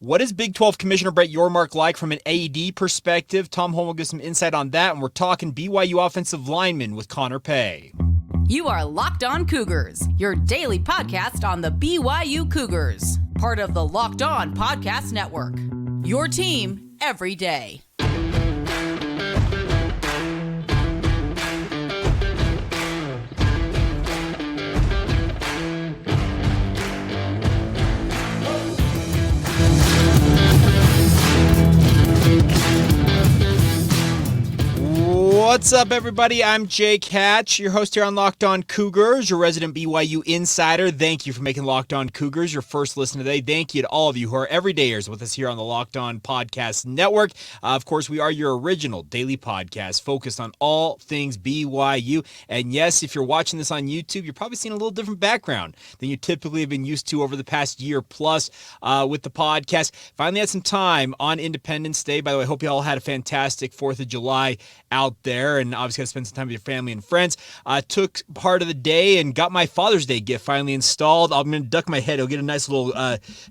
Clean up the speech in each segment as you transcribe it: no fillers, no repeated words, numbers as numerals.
What is Big 12 Commissioner Brett Yormark like from an AD perspective? Tom Holmoe will give some insight on that, and we're talking BYU offensive lineman with Conor Pay. You are Locked On Cougars, your daily podcast on the BYU Cougars, part of the Locked On Podcast Network. Your team every day. What's up, everybody? I'm Jake Hatch, your host here on Locked On Cougars, your resident BYU insider. Thank you for making Locked On Cougars your first listen today. Thank you to all of you who are everydayers with us here on the Locked On Podcast Network. Of course, we are your original daily podcast focused on all things BYU. And yes, if you're watching this on YouTube, you're probably seeing a little different background than you typically have been used to over the past year plus with the podcast. Finally had some time on Independence Day. By the way, I hope you all had a fantastic 4th of July out there, and obviously got to spend some time with your family and friends. Took part of the day and got my Father's Day gift finally installed. I'm going to duck my head. I'll get a nice little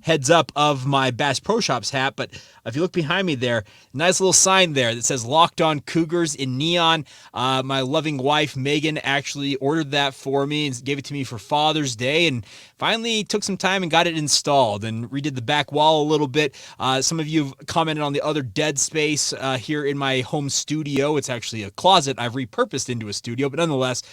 heads up of my Bass Pro Shops hat, but if you look behind me there, nice little sign there that says Locked On Cougars in neon. My loving wife, Megan, actually ordered that for me and gave it to me for Father's Day, and finally took some time and got it installed and redid the back wall a little bit. Some of you have commented on the other dead space here in my home studio. It's actually a closet I've repurposed into a studio, but nonetheless,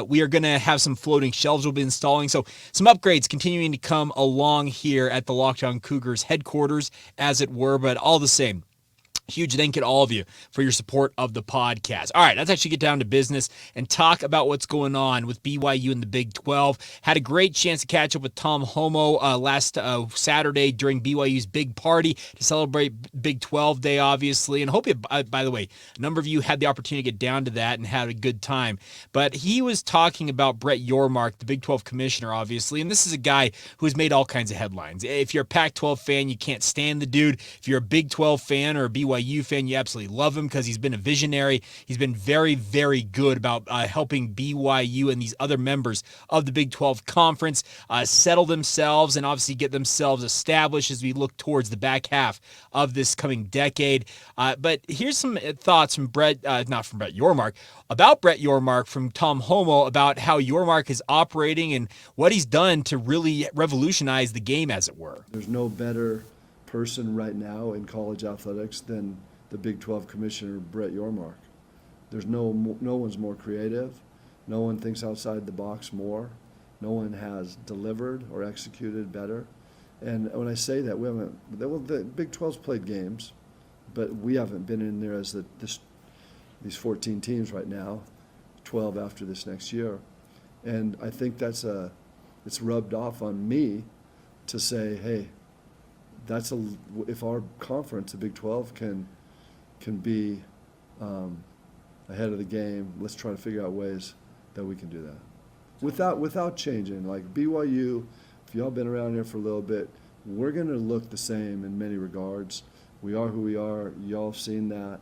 we are going to have some floating shelves we'll be installing. So some upgrades continuing to come along here at the Locked On Cougars headquarters, as it were, but all the same. Huge thank you to all of you for your support of the podcast. All right, let's actually get down to business and talk about what's going on with BYU in the Big 12. Had a great chance to catch up with Tom Holmoe last Saturday during BYU's big party to celebrate Big 12 Day, obviously. And I hope, by the way, a number of you had the opportunity to get down to that and had a good time. But he was talking about Brett Yormark, the Big 12 commissioner, obviously. And this is a guy who has made all kinds of headlines. If you're a Pac-12 fan, you can't stand the dude. If you're a Big 12 fan or a BYU fan, you absolutely love him because he's been a visionary. He's been very, very good about helping BYU and these other members of the Big 12 Conference settle themselves and obviously get themselves established as we look towards the back half of this coming decade. But here's some thoughts from not from Brett Yormark, about Brett Yormark from Tom Holmoe about how Yormark is operating and what he's done to really revolutionize the game, as it were. There's no better person right now in college athletics than the Big 12 Commissioner, Brett Yormark. There's no one's more creative. No one thinks outside the box more. No one has delivered or executed better. And when I say that, the Big 12's played games, but we haven't been in there as these 14 teams right now, 12 after this next year. And I think it's rubbed off on me to say, hey, if our conference, the Big 12, can be ahead of the game, let's try to figure out ways that we can do that without changing. Like BYU, if y'all been around here for a little bit, we're going to look the same in many regards. We are who we are. Y'all have seen that,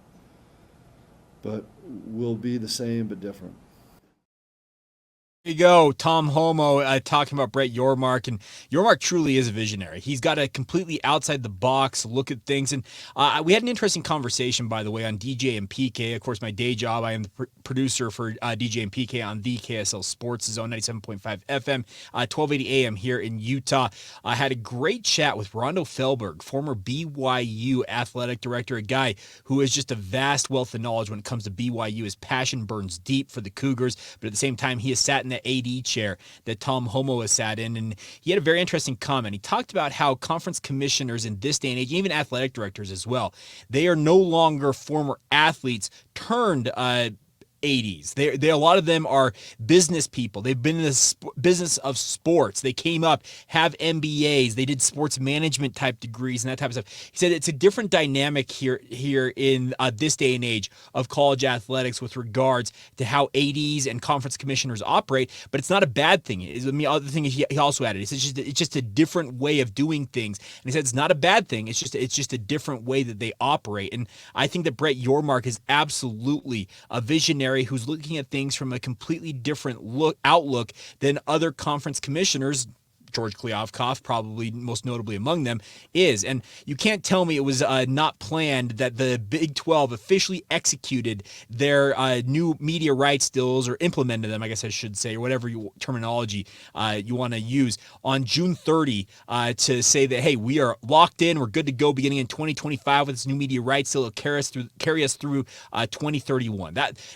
but we'll be the same but different. There you go, Tom Holmoe talking about Brett Yormark, and Yormark truly is a visionary. He's got a completely outside-the-box look at things, and we had an interesting conversation, by the way, on DJ and PK. Of course, my day job, I am the producer for DJ and PK on the KSL Sports Zone, 97.5 FM, 1280 AM here in Utah. I had a great chat with Rondo Felberg, former BYU athletic director, a guy who has just a vast wealth of knowledge when it comes to BYU. His passion burns deep for the Cougars, but at the same time, he has sat in the AD chair that Tom Holmoe has sat in, and he had a very interesting comment. He talked about how conference commissioners in this day and age, even athletic directors as well, they are no longer former athletes turned 80s. They a lot of them are business people. They've been in the business of sports. They came up, have MBAs. They did sports management type degrees and that type of stuff. He said it's a different dynamic here in this day and age of college athletics with regards to how ADs and conference commissioners operate, but it's not a bad thing. The other thing he also added, he said it's just a different way of doing things. And he said it's not a bad thing. It's just a different way that they operate. And I think that Brett Yormark is absolutely a visionary who's looking at things from a completely different outlook than other conference commissioners George Kliavkoff, probably most notably among them, is. And you can't tell me it was not planned that the Big 12 officially executed their new media rights deals, or implemented them, I guess I should say, or whatever terminology you want to use, on June 30 to say that, hey, we are locked in, we're good to go beginning in 2025 with this new media rights deal. It'll carry us through 2031.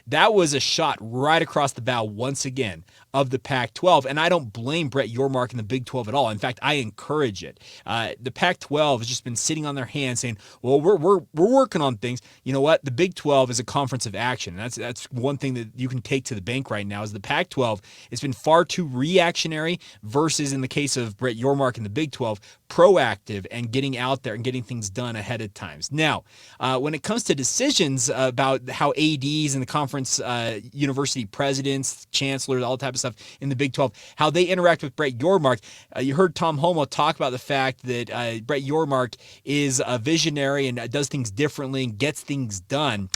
That was a shot right across the bow once again of the Pac-12, and I don't blame Brett Yormark and the Big 12 at all. In fact, I encourage it. The Pac-12 has just been sitting on their hands saying, well, we're working on things. You know what? The Big 12 is a conference of action. That's one thing that you can take to the bank right now, is the Pac-12 has been far too reactionary versus, in the case of Brett Yormark and the Big 12, proactive and getting out there and getting things done ahead of times. Now, when it comes to decisions about how ADs and the conference university presidents, chancellors, all that type of stuff in the Big 12, how they interact with Brett Yormark, you heard Tom Holmoe talk about the fact that Brett Yormark is a visionary and does things differently and gets things done.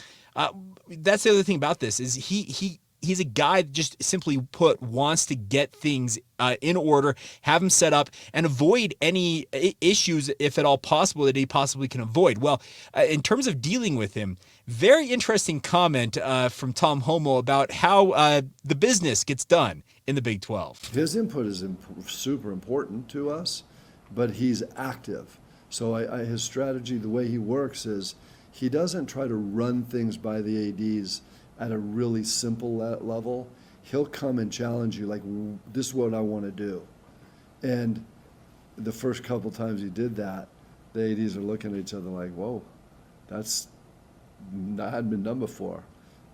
That's the other thing about this, is he's a guy that, just simply put, wants to get things in order, have them set up, and avoid any issues, if at all possible, that he possibly can avoid. Well, in terms of dealing with him, very interesting comment from Tom Holmoe about how the business gets done in the Big 12. His input is super important to us, but he's active. So his strategy, the way he works, is he doesn't try to run things by the ADs at a really simple level. He'll come and challenge you, like, this is what I want to do. And the first couple times he did that, the ADs are looking at each other like, whoa, that hadn't been done before.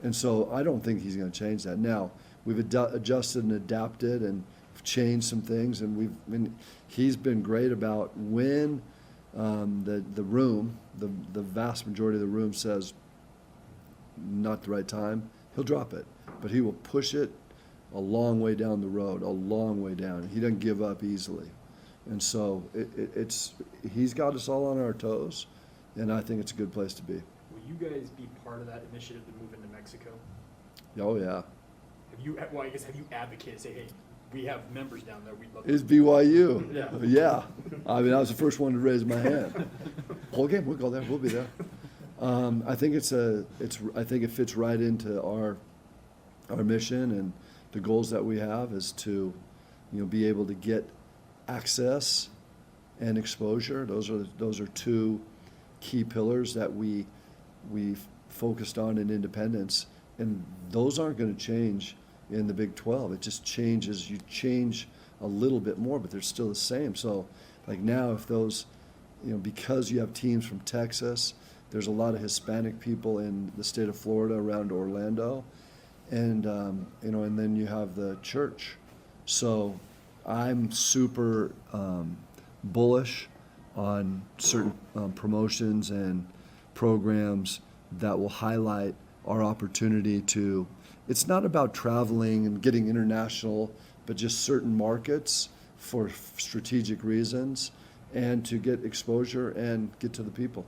And so I don't think he's going to change that. Now, we've adjusted and adapted and changed some things, and he's been great about when the room, the vast majority of the room says not the right time, he'll drop it. But he will push it a long way down the road, a long way down. He doesn't give up easily. And so he's got us all on our toes, and I think it's a good place to be. Will you guys be part of that initiative to move into Mexico? Oh, yeah. Have you advocated, say, hey, we have members down there, we'd love It's to. BYU. Yeah. Yeah. I mean, I was the first one to raise my hand. Okay, we'll go there. We'll be there. I think I think it fits right into our mission, and the goals that we have is to, be able to get access and exposure. Those are two key pillars that we focused on in independence, and those aren't going to change in the Big 12. It just changes. You change a little bit more, but they're still the same. So, like now, if those, because you have teams from Texas, there's a lot of Hispanic people in the state of Florida around Orlando, and and then you have the church. So I'm super bullish on certain promotions and programs that will highlight our opportunity to. It's not about traveling and getting international, but just certain markets for strategic reasons, and to get exposure and get to the people.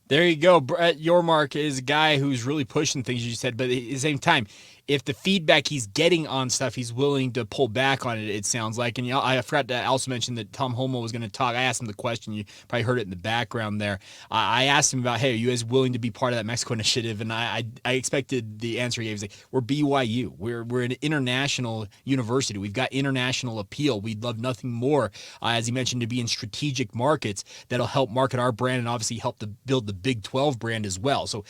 There you go. Brett Yormark is a guy who's really pushing things, you said, but at the same time, if the feedback he's getting on stuff, he's willing to pull back on it, it sounds like. And I forgot to also mention that Tom Holmoe was going to talk. I asked him the question. You probably heard it in the background there. I asked him about, hey, are you guys willing to be part of that Mexico initiative? And I expected the answer he gave was like, we're BYU. We're an international university. We've got international appeal. We'd love nothing more, as he mentioned, to be in strategic markets that'll help market our brand and obviously help to build the Big 12 brand as well. So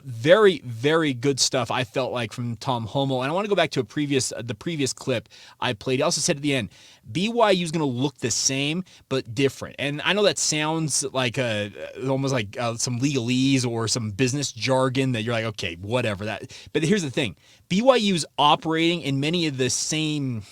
very, very good stuff, I felt like, from Tom Holmoe. And I want to go back to the previous clip I played. He also said at the end, BYU is going to look the same but different. And I know that sounds like almost like some legalese or some business jargon that you're like, okay, whatever that. But here's the thing: BYU's operating in many of the same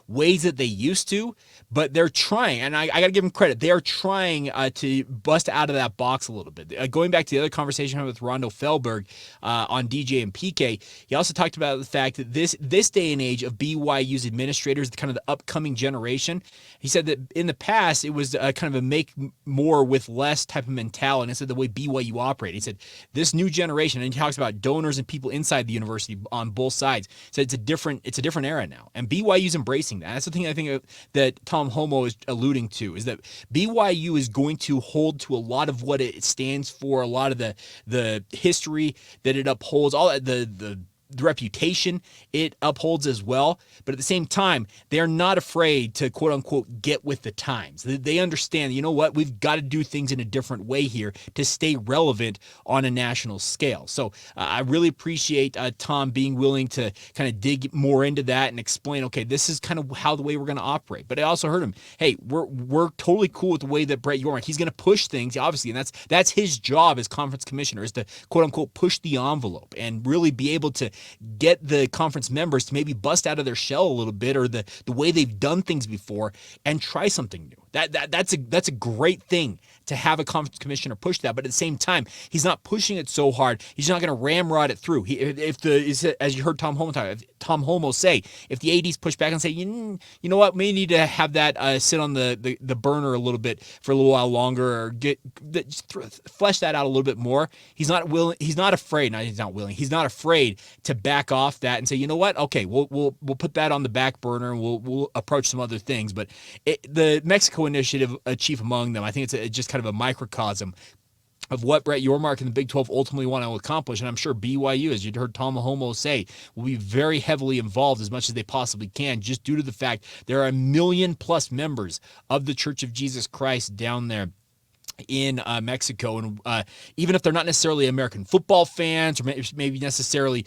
ways that they used to, but they're trying, and I got to give them credit. They are trying to bust out of that box a little bit. Going back to the other conversation I had with Rondo Fehlberg on DJ and PK, he also talked about the fact that this day and age of BYU's administrators, kind of the upcoming generation, he said that in the past it was kind of a make more with less type of mentality. And it said the way BYU operated. He said this new generation, and he talks about donors and people inside the university on both sides. So it's a different era now, and BYU's embracing that. That's the thing I think that Tom Holmoe is alluding to, is that BYU is going to hold to a lot of what it stands for, a lot of the history that it upholds, all the reputation it upholds as well. But at the same time, they're not afraid to quote unquote get with the times. They understand, you know what, we've got to do things in a different way here to stay relevant on a national scale. So I really appreciate Tom being willing to kind of dig more into that and explain, okay, this is kind of how the way we're going to operate. But I also heard him, hey, we're totally cool with the way that Brett Yormark, he's going to push things, obviously, and that's his job as conference commissioner, is to quote unquote push the envelope and really be able to get the conference members to maybe bust out of their shell a little bit, or the way they've done things before, and try something new. That's a great thing to have a conference commissioner push that. But at the same time, he's not pushing it so hard. He's not going to ramrod it through. As you heard Tom Holmoe say, if the ADs push back and say, you know what, we need to have that sit on the burner a little bit for a little while longer, or flesh that out a little bit more. He's not willing. He's not afraid. No, he's not willing. He's not afraid to back off that and say, you know what, okay, we'll put that on the back burner and we'll approach some other things. But the Mexico initiative, chief among them, I think it's just kind of a microcosm of what Brett Yormark and the Big 12 ultimately want to accomplish. And I'm sure BYU, as you heard Tom Holmoe say, will be very heavily involved as much as they possibly can, just due to the fact there are 1 million+ members of the Church of Jesus Christ down there in Mexico. And even if they're not necessarily American football fans, or maybe necessarily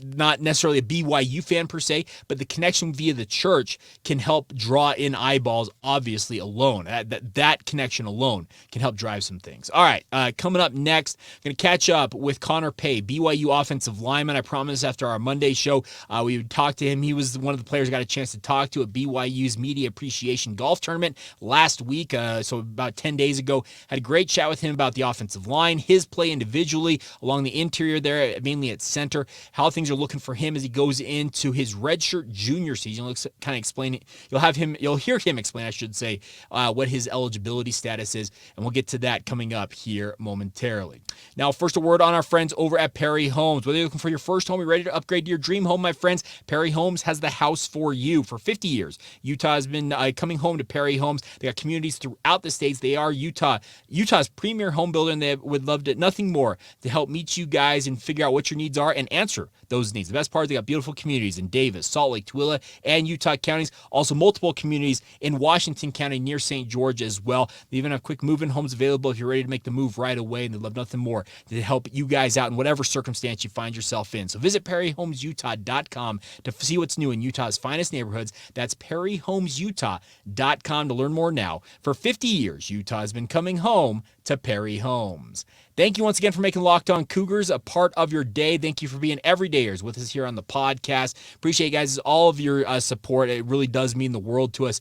not necessarily a BYU fan per se, but the connection via the church can help draw in eyeballs, obviously, alone. That connection alone can help drive some things. All right, coming up next, I'm going to catch up with Conor Pay, BYU offensive lineman. I promised after our Monday show we would talk to him. He was one of the players I got a chance to talk to at BYU's Media Appreciation Golf Tournament last week, so about 10 days ago. Had a great chat with him about the offensive line, his play individually along the interior there, mainly at center, how things are looking for him as he goes into his redshirt junior season. Looks kind of explain. You'll hear him explain, I should say, what his eligibility status is, and we'll get to that coming up here momentarily. Now, first, a word on our friends over at Perry Homes. Whether you're looking for your first home, you're ready to upgrade to your dream home, my friends, Perry Homes has the house for you. For 50 years, Utah has been coming home to Perry Homes. They got communities throughout the states. They are Utah's premier home builder, and they would love nothing more to help meet you guys and figure out what your needs are and answer those needs. The best part is they got beautiful communities in Davis, Salt Lake, Tooele, and Utah counties. Also multiple communities in Washington County near St. George as well. They even have quick move-in homes available if you're ready to make the move right away, and they'd love nothing more to help you guys out in whatever circumstance you find yourself in. So visit PerryHomesUtah.com to see what's new in Utah's finest neighborhoods. That's PerryHomesUtah.com to learn more now. For 50 years, Utah has been coming home to Perry Homes. Thank you once again for making Locked On Cougars a part of your day. Thank you for being everydayers with us here on the podcast. Appreciate, guys, all of your support. It really does mean the world to us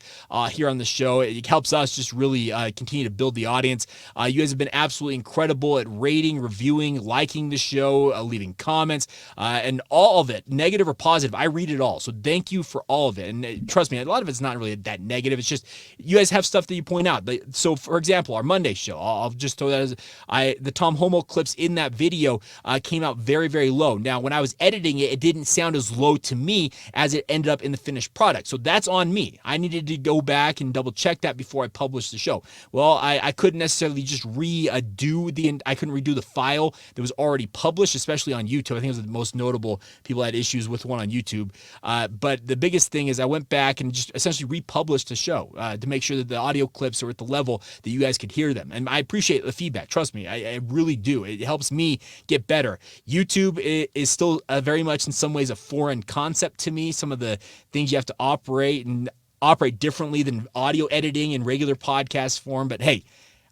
here on the show. It helps us just really continue to build the audience. You guys have been absolutely incredible at rating, reviewing, liking the show, leaving comments, and all of it, negative or positive. I read it all. So thank you for all of it. And trust me, a lot of it's not really that negative. It's just you guys have stuff that you point out. So, for example, our Monday show, I'll just throw that as the Tom Holmoe clips in that video came out very, very low. Now, when I was editing it, it didn't sound as low to me as it ended up in the finished product. So that's on me. I needed to go back and double check that before I published the show. Well, I couldn't necessarily just redo the file that was already published, especially on YouTube. I think it was the most notable people had issues with one on YouTube. But the biggest thing is I went back and just essentially republished the show to make sure that the audio clips are at the level that you guys could hear them. And I appreciate the feedback. Trust me, I really do. It helps me get better. YouTube is still very much in some ways a foreign concept to me. Some of the things you have to operate differently than audio editing in regular podcast form. But hey,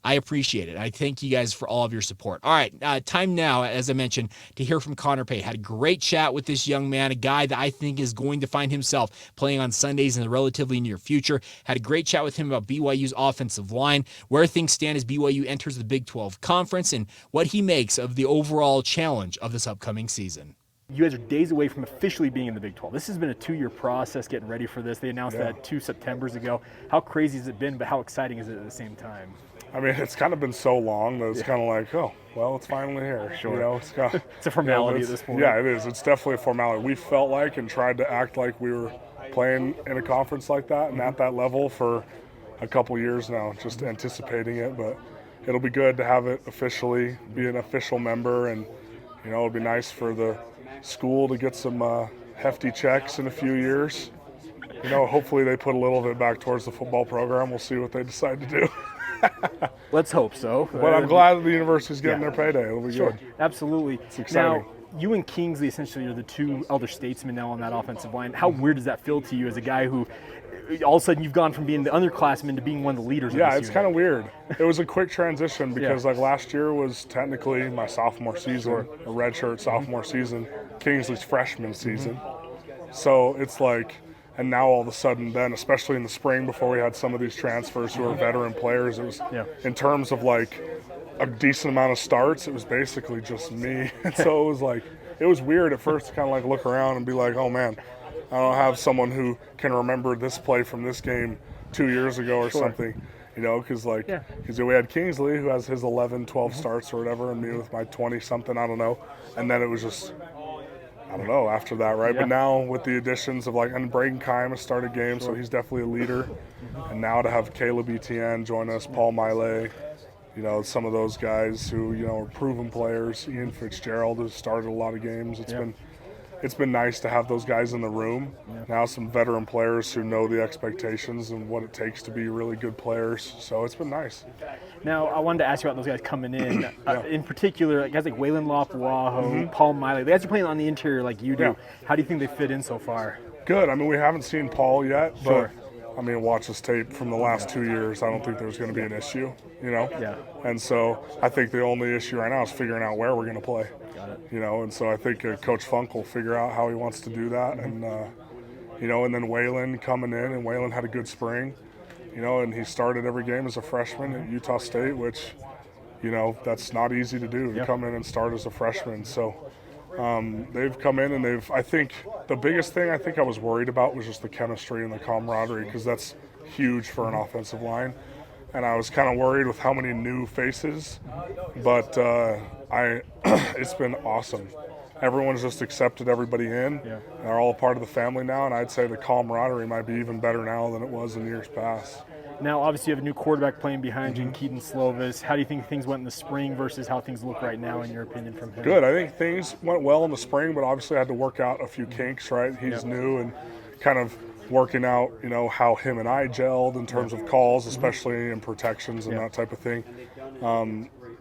I appreciate it. I thank you guys for all of your support. All right, time now, as I mentioned, to hear from Conor Pay. Had a great chat with this young man, a guy that I think is going to find himself playing on Sundays in the relatively near future. Had a great chat with him about BYU's offensive line, where things stand as BYU enters the Big 12 Conference, and what he makes of the overall challenge of this upcoming season. You guys are days away from officially being in the Big 12. This has been a 2-year process getting ready for this. They announced that 2 Septembers ago. How crazy has it been, but how exciting is it at the same time? I mean, it's kind of been so long that it's kind of like, oh, well, it's finally here. Sure. You know, It's a formality at this point. Yeah, it is. It's definitely a formality. We felt like and tried to act like we were playing in a conference like that and at that level for a couple years now, just anticipating it. But it'll be good to have it officially, be an official member, and, you know, it'll be nice for the school to get some hefty checks in a few years. You know, hopefully they put a little of it back towards the football program. We'll see what they decide to do. Let's hope so. But I'm glad that the university's getting their payday. It'll be good. Absolutely. It's exciting. Now, you and Kingsley essentially are the 2 elder statesmen now on that offensive line. How weird does that feel to you as a guy who all of a sudden you've gone from being the underclassman to being one of the leaders? Yeah, it's kind of weird. It was a quick transition because like last year was technically my sophomore season, a redshirt sophomore season, Kingsley's freshman season. So it's like, and now all of a sudden then, especially in the spring before we had some of these transfers who are veteran players, it was in terms of like a decent amount of starts, it was basically just me. So it was like, it was weird at first to kind of like look around and be like, oh man, I don't have someone who can remember this play from this game 2 years ago or something, you know, because we had Kingsley who has his 11, 12 starts or whatever, and me with my 20-something, I don't know. And then it was just, I don't know, after that, right? But now with the additions of like, and Braden Kime has started games, so he's definitely a leader. And now to have Caleb Etienne join us, Paul Miley, you know, some of those guys who, you know, are proven players. Ian Fitzgerald has started a lot of games. It's been nice to have those guys in the room. Now some veteran players who know the expectations and what it takes to be really good players. So it's been nice. Now, I wanted to ask you about those guys coming in. In particular, guys like Waylon Lopuaho, Paul Miley. The guys are playing on the interior like you do. Yeah. How do you think they fit in so far? Good. I mean, we haven't seen Paul yet, but I mean, watch this tape from the last 2 years. I don't think there's going to be an issue, you know? Yeah. And so I think the only issue right now is figuring out where we're going to play. Got it. You know, and so I think Coach Funk will figure out how he wants to do that. And, you know, and then Waylon coming in, and Waylon had a good spring, you know, and he started every game as a freshman at Utah State, which, you know, that's not easy to do, to come in and start as a freshman. So they've come in and I think the biggest thing I think I was worried about was just the chemistry and the camaraderie, because that's huge for an offensive line. And I was kind of worried with how many new faces, but it's been awesome. Everyone's just accepted everybody in. They're all a part of the family now, and I'd say the camaraderie might be even better now than it was in years past. Now, obviously, you have a new quarterback playing behind you, Kedon Slovis. How do you think things went in the spring versus how things look right now, in your opinion, from him? Good. I think things went well in the spring, but obviously I had to work out a few kinks, right? He's new and kind of working out, you know, how him and I gelled in terms of calls, especially in protections and that type of thing.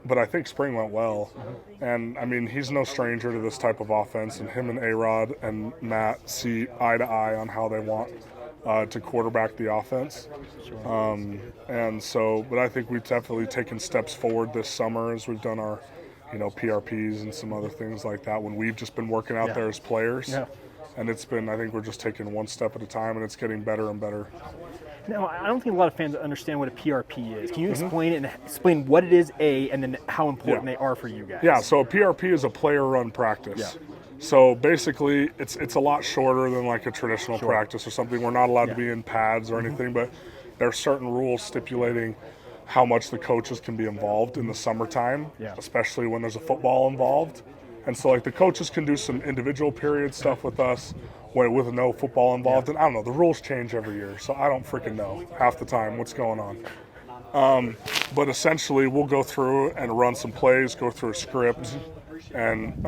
But I think spring went well. And, I mean, he's no stranger to this type of offense, and him and A-Rod and Matt see eye to eye on how they want to quarterback the offense. And so, but I think we've definitely taken steps forward this summer as we've done our, you know, PRPs and some other things like that when we've just been working out there as players. And it's been, I think we're just taking one step at a time, and it's getting better and better. Now, I don't think a lot of fans understand what a PRP is. Can you explain it and explain what it is, and then how important they are for you guys? Yeah, so a PRP is a player-run practice. So basically, it's a lot shorter than like a traditional practice or something. We're not allowed to be in pads or anything, but there are certain rules stipulating how much the coaches can be involved in the summertime, especially when there's a football involved. And so, like, the coaches can do some individual period stuff with us with no football involved. And I don't know, the rules change every year, so I don't freaking know half the time what's going on. But essentially, we'll go through and run some plays, go through a script, and,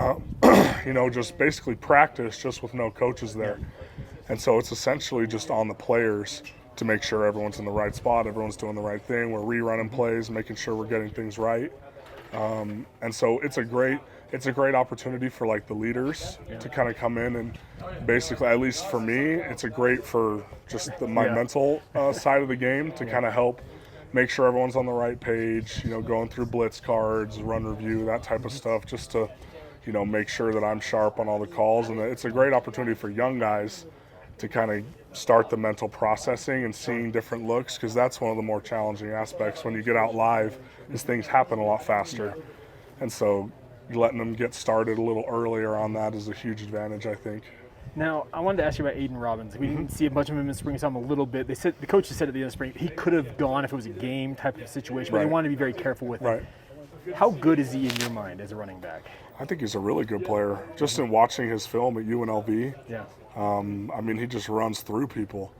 you know, just basically practice just with no coaches there. And so it's essentially just on the players to make sure everyone's in the right spot, everyone's doing the right thing. We're rerunning plays, making sure we're getting things right. And so it's a great opportunity for like the leaders to kind of come in and basically, at least for me, it's a great for just my mental side of the game to kind of help make sure everyone's on the right page, going through blitz cards, run review, that type of stuff, just to, make sure that I'm sharp on all the calls. And it's a great opportunity for young guys to kind of start the mental processing and seeing different looks, because that's one of the more challenging aspects when you get out live, is things happen a lot faster. And so letting them get started a little earlier on that is a huge advantage, I think. Now, I wanted to ask you about Aidan Robbins. We didn't see a bunch of him in spring, saw him a little bit. The coaches said at the end of spring he could have gone if it was a game type of situation, but they wanted to be very careful with it. How good is he in your mind as a running back? I think he's a really good player. Just in watching his film at UNLV, he just runs through people,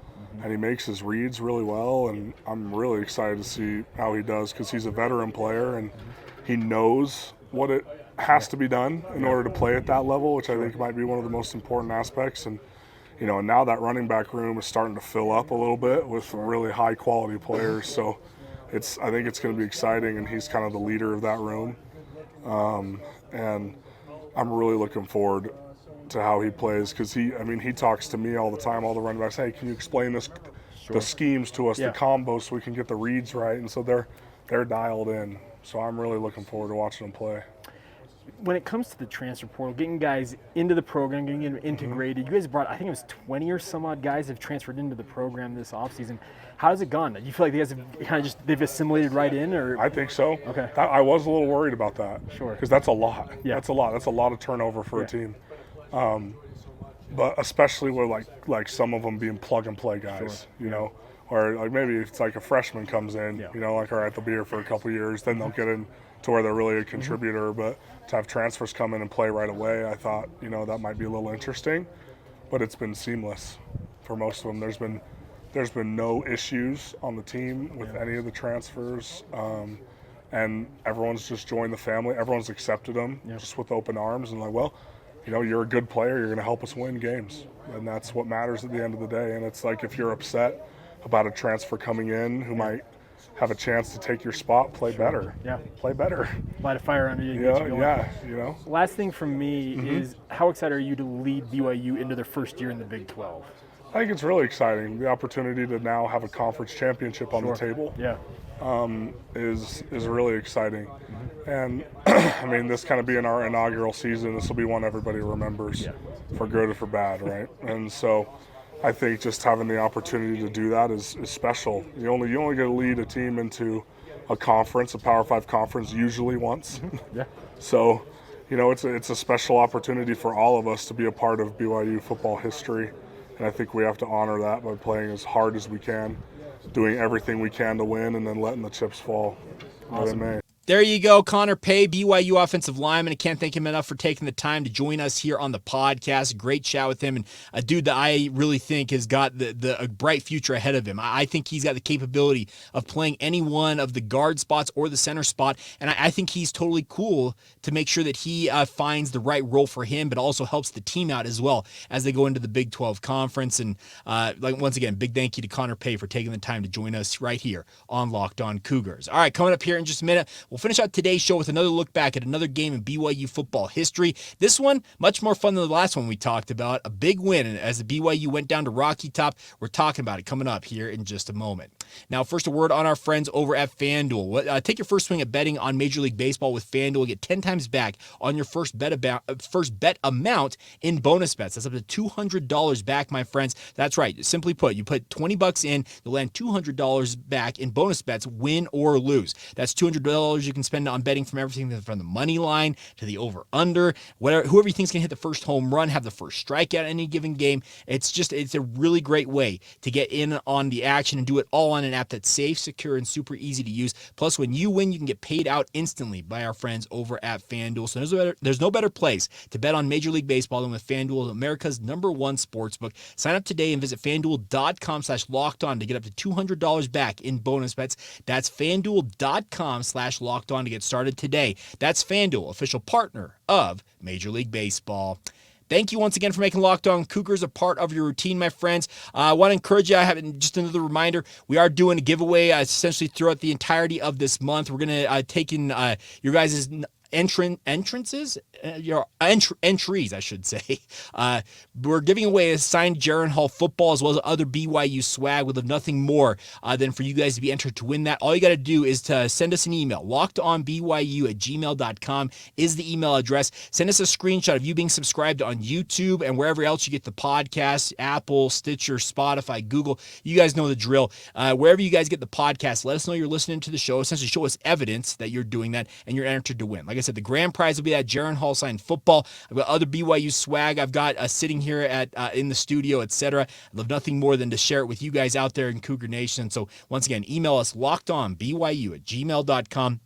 and he makes his reads really well, and I'm really excited to see how he does, because he's a veteran player, and he knows what it has to be done in order to play at that level, which I think might be one of the most important aspects. And and now that running back room is starting to fill up a little bit with really high quality players, so I think it's going to be exciting, and he's kind of the leader of that room, and I'm really looking forward to how he plays, because he talks to me all the time, all the running backs, hey, can you explain this, the schemes to us, the combos, so we can get the reads right, and so they're dialed in. So I'm really looking forward to watching them play. When it comes to the transfer portal, getting guys into the program, getting them integrated, you guys brought, I think it was 20 or some odd guys have transferred into the program this offseason. How has it gone? Do you feel like you guys have kind of they've assimilated right in? Or I think so. Okay. I was a little worried about that. Sure. Because that's a lot. Yeah. That's a lot. That's a lot of turnover for a team. But especially with like some of them being plug and play guys, or like maybe it's like a freshman comes in, all right, they'll be here for a couple of years, then they'll get in to where they're really a contributor. But to have transfers come in and play right away, I thought, that might be a little interesting. But it's been seamless for most of them. There's been no issues on the team with any of the transfers, and everyone's just joined the family. Everyone's accepted them just with open arms, and you're a good player. You're going to help us win games, and that's what matters at the end of the day. And it's like, if you're upset about a transfer coming in who might have a chance to take your spot, play better. Yeah, play better. Light a fire under you. Last thing from me is, how excited are you to lead BYU into their first year in the Big 12? I think it's really exciting. The opportunity to now have a conference championship on the table is really exciting. And this kind of being our inaugural season, this will be one everybody remembers for good or for bad, right? And so I think just having the opportunity to do that is special. You only get to lead a team into a conference, a Power 5 conference, usually once. So, it's a special opportunity for all of us to be a part of BYU football history. And I think we have to honor that by playing as hard as we can, doing everything we can to win, and then letting the chips fall where they may. There you go, Conor Pay, BYU offensive lineman. I can't thank him enough for taking the time to join us here on the podcast. Great chat with him, and a dude that I really think has got a bright future ahead of him. I think he's got the capability of playing any one of the guard spots or the center spot, and I think he's totally cool to make sure that he finds the right role for him, but also helps the team out as well as they go into the Big 12 Conference. And once again, big thank you to Conor Pay for taking the time to join us right here on Locked On Cougars. All right, coming up here in just a minute, we'll finish out today's show with another look back at another game in BYU football history. This one, much more fun than the last one we talked about. A big win as the BYU went down to Rocky Top. We're talking about it coming up here in just a moment. Now, first, a word on our friends over at FanDuel. Take your first swing at betting on Major League Baseball with FanDuel. Get 10 times back on your first bet amount in bonus bets. That's up to $200 back, my friends. That's right. Simply put, you put $20 in, you'll land $200 back in bonus bets, win or lose. That's $200 you can spend on betting from everything from the money line to the over-under, whoever you think is going to hit the first home run, have the first strikeout in any given game. It's a really great way to get in on the action and do it all on an app that's safe, secure, and super easy to use. Plus, when you win, you can get paid out instantly by our friends over at FanDuel. So there's no better place to bet on Major League Baseball than with FanDuel, America's #1 sportsbook. Sign up today and visit FanDuel.com/lockedon to get up to $200 back in bonus bets. That's FanDuel.com/lockedon to get started today. That's FanDuel, official partner of Major League Baseball. Thank you once again for making Locked On Cougars a part of your routine, my friends. I want to encourage you. I have just another reminder. We are doing a giveaway essentially throughout the entirety of this month. We're going to take in your guys' entrances, entries, I should say. We're giving away a signed Jaron Hall football as well as other BYU swag. We'd love nothing more than for you guys to be entered to win that. All you got to do is to send us an email. lockedonbyu@gmail.com is the email address. Send us a screenshot of you being subscribed on YouTube and wherever else you get the podcast, Apple, Stitcher, Spotify, Google. You guys know the drill. Wherever you guys get the podcast, let us know you're listening to the show. Essentially show us evidence that you're doing that and you're entered to win. Like I said, the grand prize will be that Jaron Hall signed football. I've got other BYU swag I've got sitting here at in the studio, etc. I'd love nothing more than to share it with you guys out there in Cougar Nation. So once again, email us lockedonbyu@gmail.com.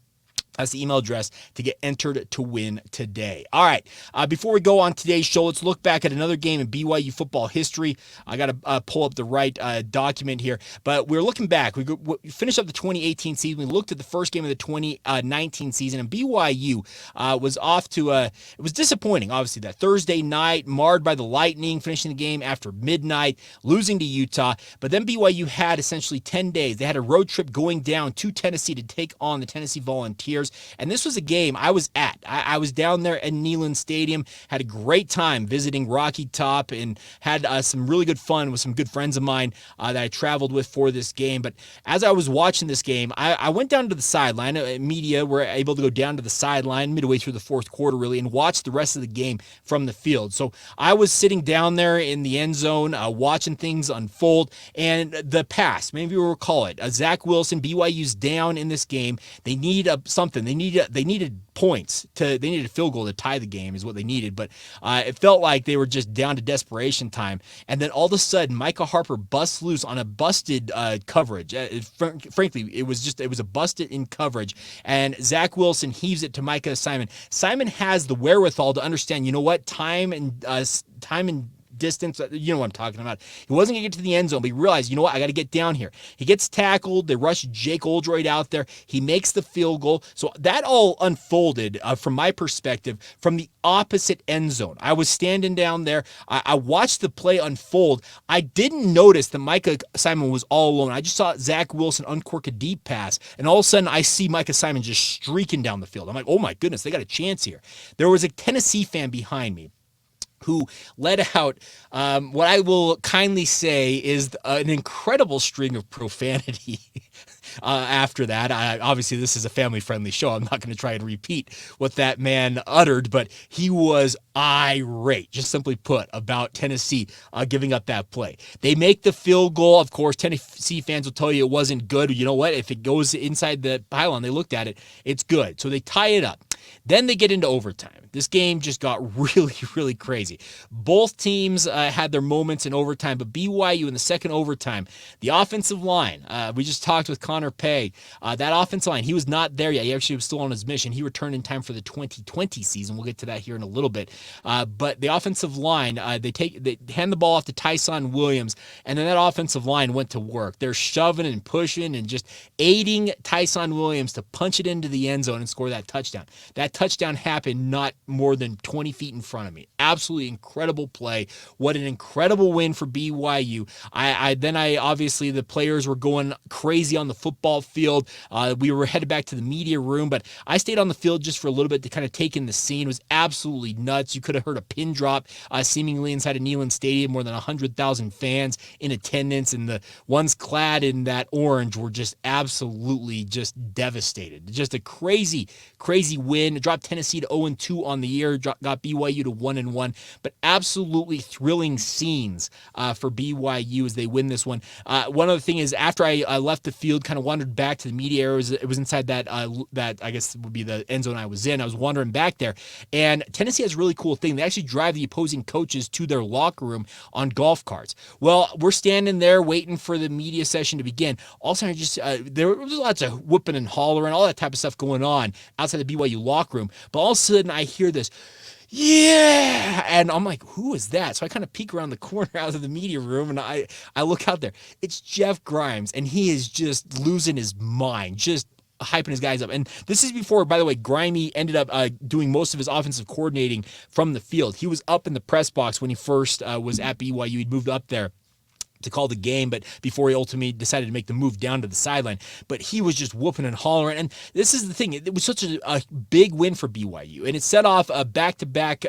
That's the email address to get entered to win today. All right, before we go on today's show, let's look back at another game in BYU football history. I got to pull up the right document here, but we're looking back. We finished up the 2018 season. We looked at the first game of the 2019 season, and BYU was off to it was disappointing, obviously, that Thursday night, marred by the lightning, finishing the game after midnight, losing to Utah. But then BYU had essentially 10 days. They had a road trip going down to Tennessee to take on the Tennessee Volunteers. And this was a game I was at. I was down there at Neyland Stadium, had a great time visiting Rocky Top, and had some really good fun with some good friends of mine that I traveled with for this game. But as I was watching this game, I went down to the sideline. Media were able to go down to the sideline midway through the fourth quarter, really, and watch the rest of the game from the field. So I was sitting down there in the end zone, watching things unfold, and the pass, maybe you will recall it, Zach Wilson, BYU's down in this game. They need something. They needed points. They needed a field goal to tie the game is what they needed, but it felt like they were just down to desperation time. And then all of a sudden, Micah Harper busts loose on a busted coverage. Frankly, it was a busted in coverage, and Zach Wilson heaves it to Micah Simon. Simon has the wherewithal to understand, you know what, time and distance, you know what I'm talking about. He wasn't going to get to the end zone, but he realized, you know what, I got to get down here. He gets tackled. They rush Jake Oldroyd out there. He makes the field goal. So that all unfolded, from my perspective, from the opposite end zone. I was standing down there. I watched the play unfold. I didn't notice that Micah Simon was all alone. I just saw Zach Wilson uncork a deep pass, and all of a sudden I see Micah Simon just streaking down the field. I'm like, oh my goodness, they got a chance here. There was a Tennessee fan behind me who let out what I will kindly say is an incredible string of profanity. After that, obviously this is a family-friendly show. I'm not going to try and repeat what that man uttered, but he was irate, just simply put, about Tennessee giving up that play. They make the field goal. Of course, Tennessee fans will tell you it wasn't good. You know what? If it goes inside the pylon, they looked at it, it's good. So they tie it up. Then they get into overtime. This game just got really, really crazy. Both teams had their moments in overtime, but BYU in the second overtime, the offensive line, we just talked with Conor Pay. That offensive line, he was not there yet. He actually was still on his mission. He returned in time for the 2020 season. We'll get to that here in a little bit. But the offensive line, they hand the ball off to Tyson Williams, and then that offensive line went to work. They're shoving and pushing and just aiding Tyson Williams to punch it into the end zone and score that touchdown. That touchdown happened not more than 20 feet in front of me. Absolutely incredible play. What an incredible win for BYU. Then obviously the players were going crazy on the football field. We were headed back to the media room, but I stayed on the field just for a little bit to kind of take in the scene. It was absolutely nuts. You could have heard a pin drop seemingly inside of Neyland Stadium. More than 100,000 fans in attendance, and the ones clad in that orange were just absolutely just devastated. Just a crazy, crazy win. It dropped Tennessee to 0-2 on the year, got BYU to 1-1, but absolutely thrilling scenes for BYU as they win this one. One other thing is, after I left the field, kind of wandered back to the media area. It was inside that I guess would be the end zone I was in. I was wandering back there, and Tennessee has a really cool thing. They actually drive the opposing coaches to their locker room on golf carts. Well, we're standing there waiting for the media session to begin. All of a sudden, there was lots of whooping and hollering, all that type of stuff going on outside the BYU locker room. But all of a sudden, I hear this, yeah, and I'm like, who is that? So I kind of peek around the corner out of the media room, and I look out there. It's Jeff Grimes, and he is just losing his mind, just hyping his guys up. And this is before, by the way, Grimey ended up doing most of his offensive coordinating from the field. He was up in the press box when he first was at BYU. He'd moved up there. to call the game, but before he ultimately decided to make the move down to the sideline. But he was just whooping and hollering. And this is the thing. It was such a big win for BYU. And it set off a back-to-back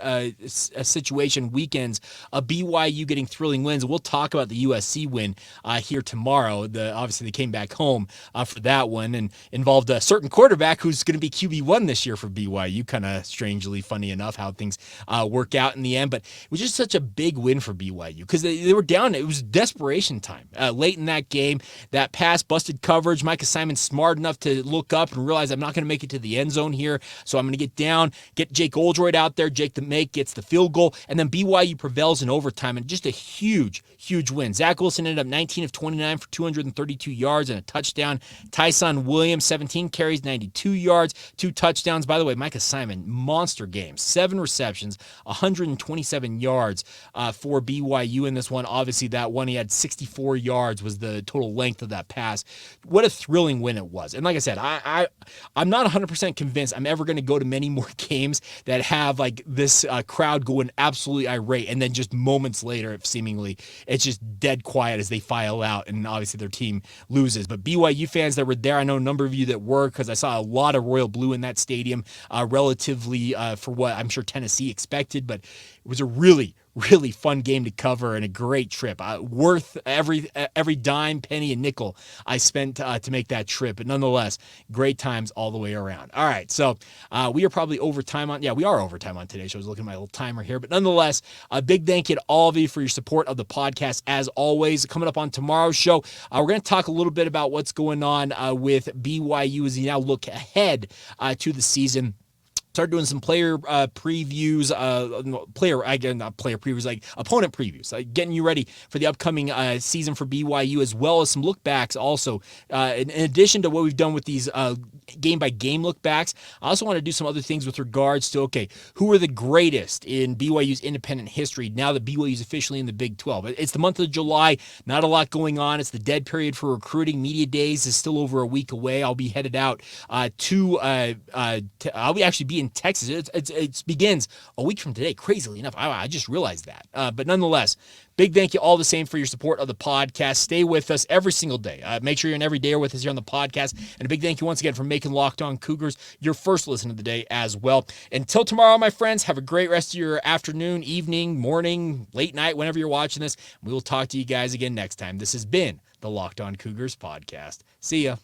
situation weekends of BYU getting thrilling wins. We'll talk about the USC win here tomorrow. Obviously, they came back home for that one and involved a certain quarterback who's going to be QB1 this year for BYU. Kind of strangely funny enough how things work out in the end. But it was just such a big win for BYU because they were down. It was desperation time. Late in that game, that pass busted coverage. Micah Simon smart enough to look up and realize I'm not going to make it to the end zone here, so I'm going to get down, get Jake Oldroyd out there. Jake the Make gets the field goal, and then BYU prevails in overtime, and just a huge win. Zach Wilson ended up 19 of 29 for 232 yards and a touchdown. Tyson Williams, 17 carries, 92 yards, 2 touchdowns. By the way, Micah Simon, monster game, 7 receptions, 127 yards for BYU in this one. Obviously, that one he had 64 yards was the total length of that pass. What a thrilling win it was. And like I said, I'm not 100% convinced I'm ever going to go to many more games that have like this crowd going absolutely irate, and then just moments later, seemingly, it's just dead quiet as they file out, and obviously their team loses. But BYU fans that were there, I know a number of you that were, because I saw a lot of royal blue in that stadium, relatively for what I'm sure Tennessee expected, but it was a really fun game to cover and a great trip. Worth every dime, penny, and nickel I spent to make that trip. But nonetheless, great times all the way around. All right, so we are probably over time on. Yeah, we are over time on today's show. I was looking at my little timer here. But nonetheless, a big thank you to all of you for your support of the podcast. As always, coming up on tomorrow's show, we're going to talk a little bit about what's going on with BYU as you now look ahead to the season. Start doing some player previews, like opponent previews, getting you ready for the upcoming season for BYU, as well as some look backs also. In addition to what we've done with these game-by-game look backs, I also want to do some other things with regards to, okay, who are the greatest in BYU's independent history now that BYU is officially in the Big 12? It's the month of July, not a lot going on. It's the dead period for recruiting. Media Days is still over a week away. I'll be headed out I'll actually be in Texas. It begins a week from today, crazily enough. I just realized that. But nonetheless, big thank you all the same for your support of the podcast. Stay with us every single day. Make sure you're an everydayer with us here on the podcast. And a big thank you once again for making Locked On Cougars your first listen of the day as well. Until tomorrow, my friends, have a great rest of your afternoon, evening, morning, late night, whenever you're watching this. We will talk to you guys again next time. This has been the Locked On Cougars podcast. See ya.